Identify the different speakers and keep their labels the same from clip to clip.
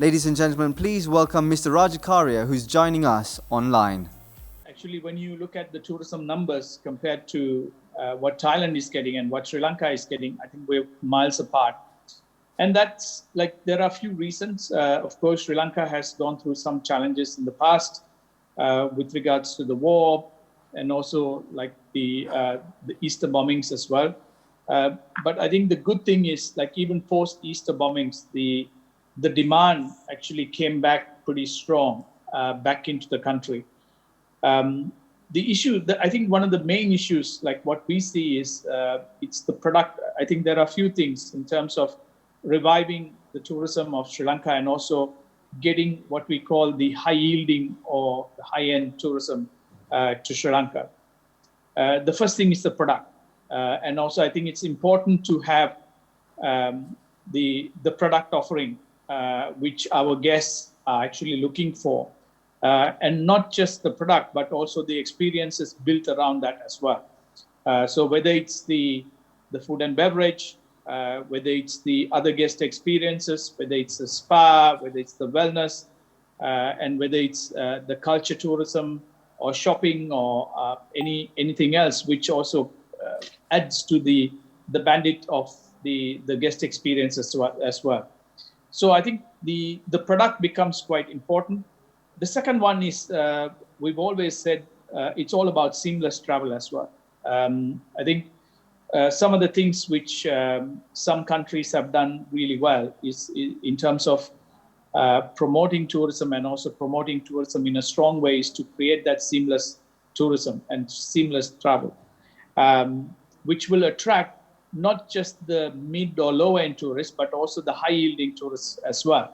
Speaker 1: Ladies and gentlemen, please welcome Mr. Rajakarier, who's joining us online.
Speaker 2: Actually, when you look at the tourism numbers compared to what Thailand is getting and what Sri Lanka is getting, I think we're miles apart. And that's like, there are a few reasons. Of course, Sri Lanka has gone through some challenges in the past with regards to the war and also like the Easter bombings as well. But I think the good thing is, like, even post Easter bombings, the demand actually came back pretty strong back into the country. The issue that I think one of the main issues, like what we see, is it's the product. I think there are a few things in terms of reviving the tourism of Sri Lanka and also getting what we call the high yielding or the high end tourism to Sri Lanka. The first thing is the product. And also I think it's important to have the product offering which our guests are actually looking for. And not just the product, but also the experiences built around that as well. So whether it's the food and beverage, whether it's the other guest experiences, whether it's the spa, whether it's the wellness, and whether it's the culture tourism or shopping or anything else, which also adds to the bandwidth of the guest experience as well. So I think the product becomes quite important. The second one is, we've always said it's all about seamless travel as well. I think some of the things which some countries have done really well is in terms of promoting tourism and also promoting tourism in a strong way is to create that seamless tourism and seamless travel, which will attract not just the mid or low end tourists, but also the high yielding tourists as well.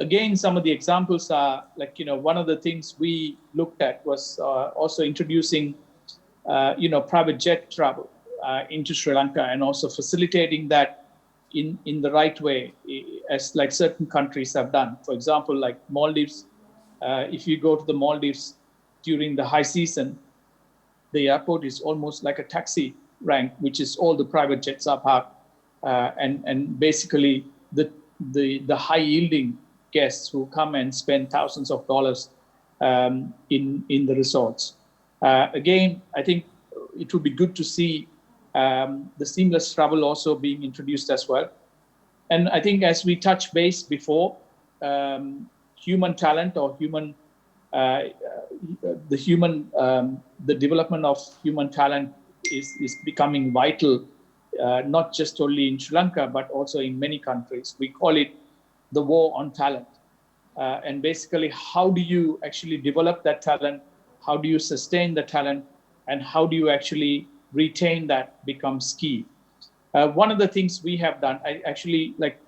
Speaker 2: Again, some of the examples are like, one of the things we looked at was also introducing, private jet travel into Sri Lanka and also facilitating that in the right way, as like certain countries have done. For example, like Maldives, if you go to the Maldives during the high season, the airport is almost like a taxi rank, which is all the private jets are parked, and basically the high yielding guests who come and spend thousands of dollars in the resorts. Again, I think it would be good to see the seamless travel also being introduced as well. And I think, as we touched base before, human talent or the development of human talent is becoming vital, not just only in Sri Lanka, but also in many countries. We call it the war on talent. And basically, how do you actually develop that talent? How do you sustain the talent? And how do you actually retain that becomes key. One of the things we have done, I actually, like,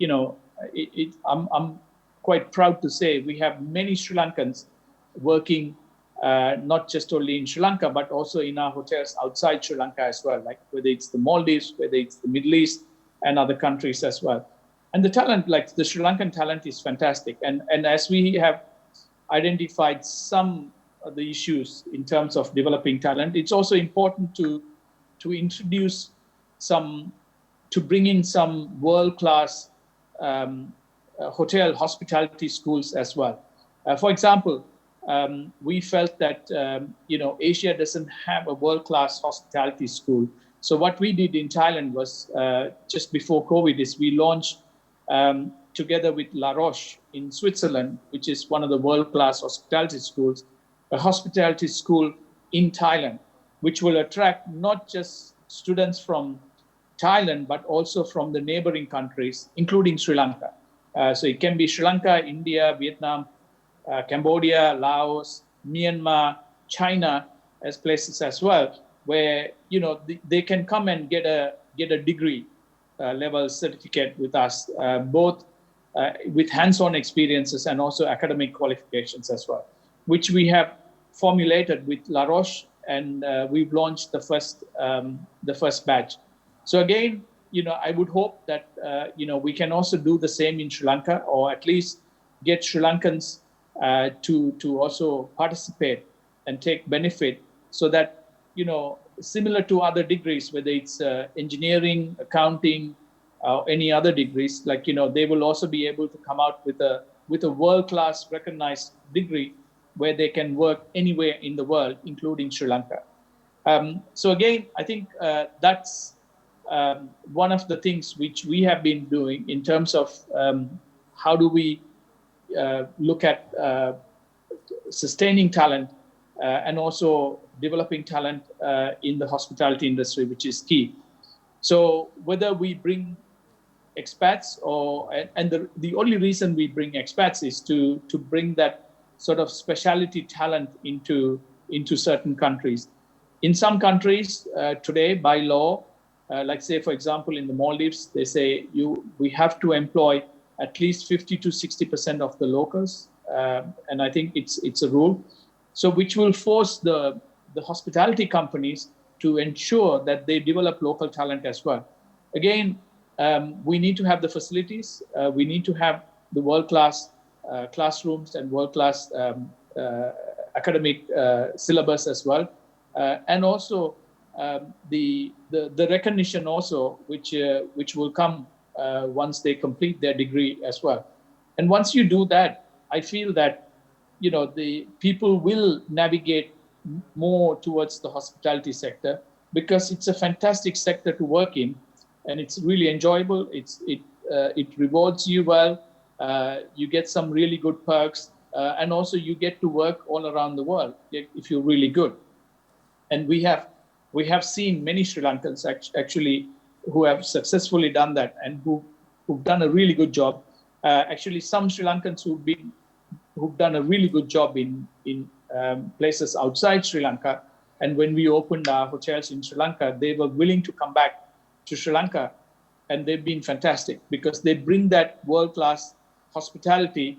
Speaker 2: I'm quite proud to say we have many Sri Lankans working not just only in Sri Lanka, but also in our hotels outside Sri Lanka as well, like whether it's the Maldives, whether it's the Middle East and other countries as well. And the talent, like the Sri Lankan talent, is fantastic. And as we have identified some of the issues in terms of developing talent, it's also important to introduce to bring in some world-class hotel hospitality schools as well. For example, we felt that Asia doesn't have a world-class hospitality school. So what we did in Thailand was, just before COVID, is we launched together with La Roche in Switzerland, which is one of the world-class hospitality schools, a hospitality school in Thailand, which will attract not just students from Thailand, but also from the neighboring countries, including Sri Lanka. So it can be Sri Lanka, India, Vietnam, Cambodia, Laos, Myanmar, China as places as well, where they can come and get a degree level certificate with us, both with hands-on experiences and also academic qualifications as well, which we have formulated with La Roche, and we've launched the first batch. So again, I would hope that we can also do the same in Sri Lanka, or at least get Sri Lankans to also participate and take benefit, so that similar to other degrees, whether it's engineering, accounting, any other degrees, like, they will also be able to come out with a world-class recognized degree where they can work anywhere in the world, including Sri Lanka. So again, I think that's one of the things which we have been doing in terms of how do we look at sustaining talent and also developing talent in the hospitality industry, which is key. So whether we bring expats and the only reason we bring expats is to bring that sort of specialty talent into certain countries. In some countries today, by law, like say, for example, in the Maldives, they say we have to employ at least 50 to 60% of the locals. And I think it's a rule. So which will force the hospitality companies to ensure that they develop local talent as well. Again, we need to have the facilities. We need to have the world-class classrooms and world-class academic syllabus as well. And also the recognition also, which will come once they complete their degree as well. And once you do that, I feel that the people will navigate more towards the hospitality sector, because it's a fantastic sector to work in, and it's really enjoyable. It rewards you well. You get some really good perks, and also you get to work all around the world if you're really good. And we have seen many Sri Lankans actually who have successfully done that and who've done a really good job. Actually, some Sri Lankans who've done a really good job in places outside Sri Lanka. And when we opened our hotels in Sri Lanka, they were willing to come back to Sri Lanka, and they've been fantastic because they bring that world-class hospitality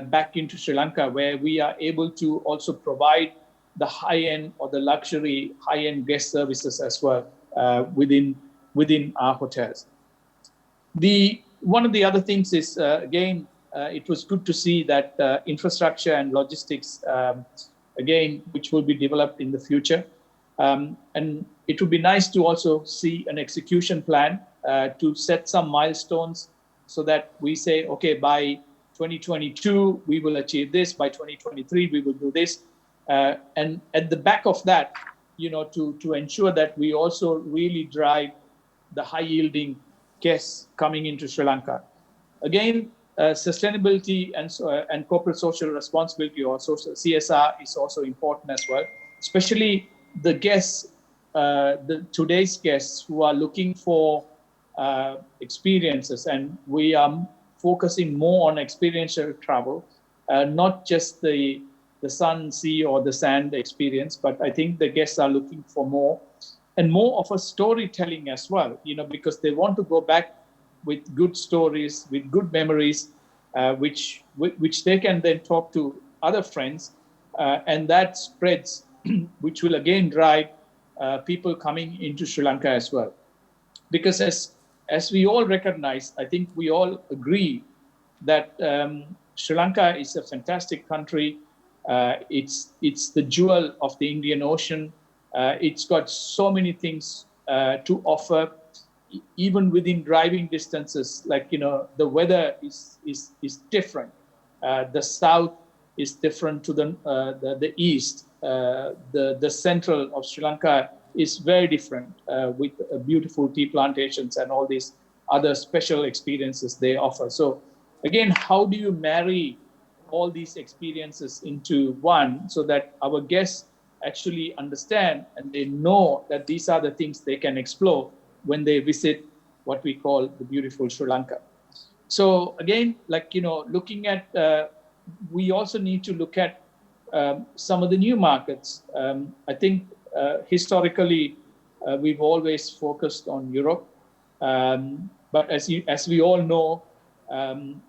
Speaker 2: back into Sri Lanka, where we are able to also provide the high-end or the luxury high-end guest services as well within our hotels. One of the other things is, again, it was good to see that infrastructure and logistics, again, which will be developed in the future. And it would be nice to also see an execution plan to set some milestones so that we say, okay, by 2022, we will achieve this. By 2023, we will do this. And at the back of that, to ensure that we also really drive the high-yielding guests coming into Sri Lanka. Again, sustainability and corporate social responsibility, or social CSR, is also important as well, especially the guests, today's guests who are looking for experiences, and we are focusing more on experiential travel, not just the sun, sea, or the sand experience, but I think the guests are looking for more of a storytelling as well, because they want to go back with good stories, with good memories, which they can then talk to other friends, and that spreads, which will again drive people coming into Sri Lanka as well. Because as we all recognize, I think we all agree that Sri Lanka is a fantastic country. It's the jewel of the Indian Ocean. It's got so many things to offer, even within driving distances. Like, the weather is different. The south is different to the east. The central of Sri Lanka is very different, with beautiful tea plantations and all these other special experiences they offer. So again, how do you marry all these experiences into one so that our guests actually understand and they know that these are the things they can explore when they visit what we call the beautiful Sri Lanka. So again, looking at, we also need to look at some of the new markets. I think historically, we've always focused on Europe. But as we all know, in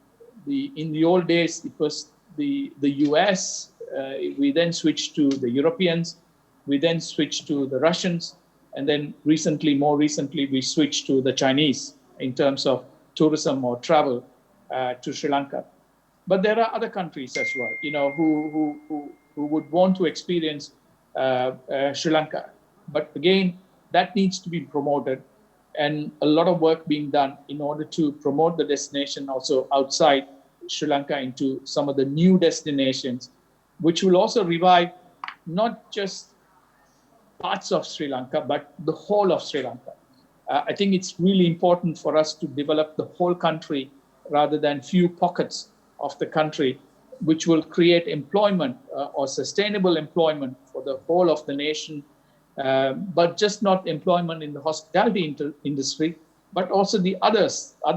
Speaker 2: the old days, it was the US. We then switched to the Europeans. We then switched to the Russians. And then more recently, we switched to the Chinese in terms of tourism or travel to Sri Lanka. But there are other countries as well, who would want to experience Sri Lanka. But again, that needs to be promoted. and a lot of work being done in order to promote the destination also outside Sri Lanka into some of the new destinations, which will also revive not just parts of Sri Lanka, but the whole of Sri Lanka. I think it's really important for us to develop the whole country rather than few pockets of the country, which will create employment or sustainable employment for the whole of the nation, but just not employment in the hospitality industry, but also the other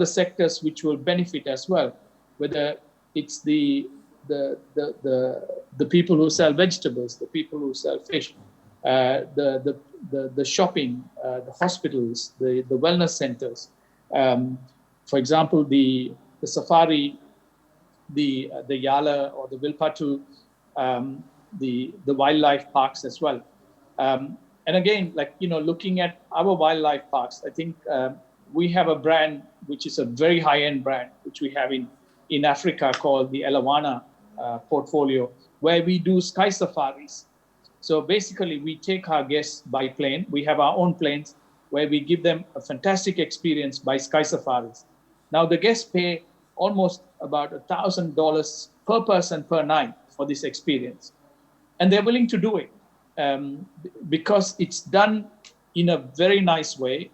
Speaker 2: sectors which will benefit as well, whether it's the people who sell vegetables, the people who sell fish, the shopping, the hospitals, the wellness centers. For example, the safari, the Yala or the Vilpatu, the wildlife parks as well. And again, like, looking at our wildlife parks, I think we have a brand which is a very high-end brand, which we have in Africa called the Elawana portfolio, where we do sky safaris. So basically, we take our guests by plane. We have our own planes where we give them a fantastic experience by sky safaris. Now, the guests pay almost about $1,000 per person per night for this experience. And they're willing to do it because it's done in a very nice way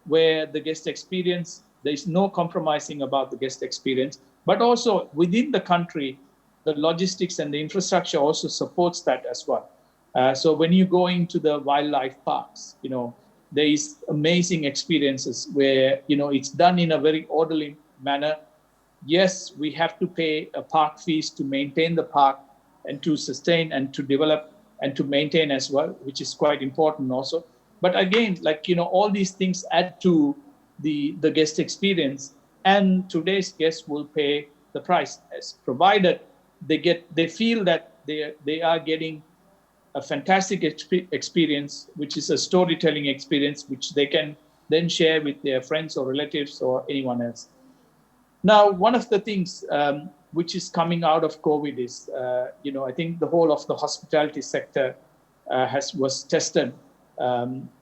Speaker 2: where the guest experience, there's no compromising about the guest experience, but also within the country, the logistics and the infrastructure also supports that as well. So when you go into the wildlife parks, there is amazing experiences where, it's done in a very orderly manner. Yes, we have to pay a park fees to maintain the park and to sustain and to develop and to maintain as well, which is quite important also. But again, all these things add to the guest experience, and today's guests will pay the price, as provided they feel that they are getting a fantastic experience, which is a storytelling experience, which they can then share with their friends or relatives or anyone else. Now, one of the things which is coming out of COVID is, I think the whole of the hospitality sector was tested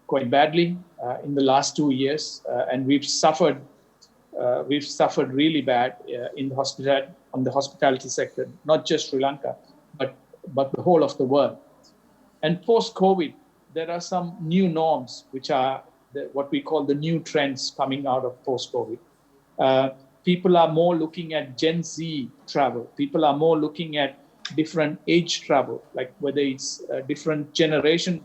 Speaker 2: quite badly in the last 2 years, and we've suffered really bad on the hospitality sector, not just Sri Lanka, but the whole of the world. And post-COVID, there are some new norms, which are what we call the new trends coming out of post-COVID. People are more looking at Gen Z travel. People are more looking at different age travel, like whether it's different generation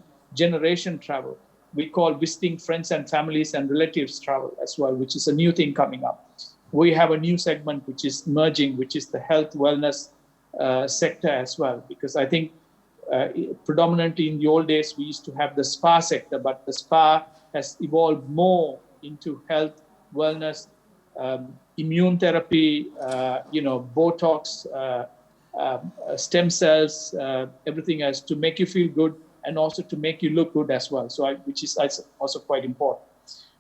Speaker 2: travel. We call visiting friends and families and relatives travel as well, which is a new thing coming up. We have a new segment which is emerging, which is the health wellness sector as well, because I think predominantly in the old days, we used to have the spa sector, but the spa has evolved more into health, wellness, immune therapy, Botox, stem cells, everything else to make you feel good and also to make you look good as well. So, which is also quite important.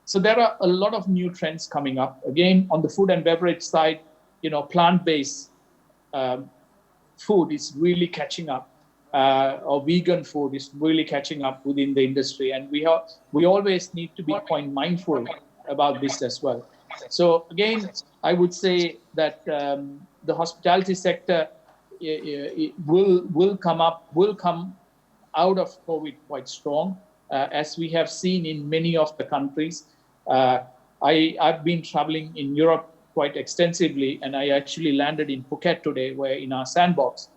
Speaker 2: So there are a lot of new trends coming up. Again, on the food and beverage side, plant-based food is really catching up. Or vegan food is really catching up within the industry, and we always need to be quite mindful about this as well. So again, I would say that the hospitality sector will come out of COVID quite strong, as we have seen in many of the countries. I've been traveling in Europe quite extensively, and I actually landed in Phuket today, where in our sandbox.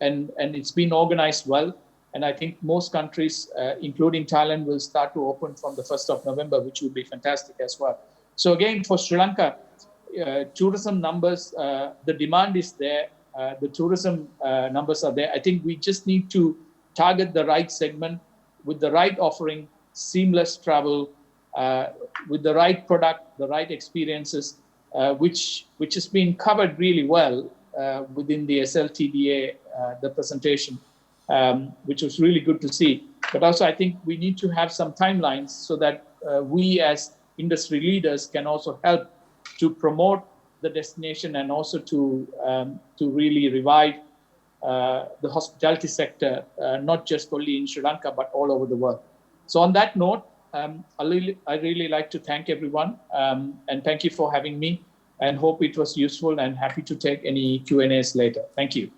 Speaker 2: And it's been organized well. And I think most countries, including Thailand, will start to open from the 1st of November, which would be fantastic as well. So again, for Sri Lanka, tourism numbers, the demand is there. The tourism numbers are there. I think we just need to target the right segment with the right offering, seamless travel, with the right product, the right experiences, which has been covered really well within the SLTDA, the presentation, which was really good to see. But also, I think we need to have some timelines so that we as industry leaders can also help to promote the destination and also to really revive the hospitality sector, not just only in Sri Lanka, but all over the world. So on that note, I really like to thank everyone, and thank you for having me, and hope it was useful, and happy to take any Q&As later. Thank you.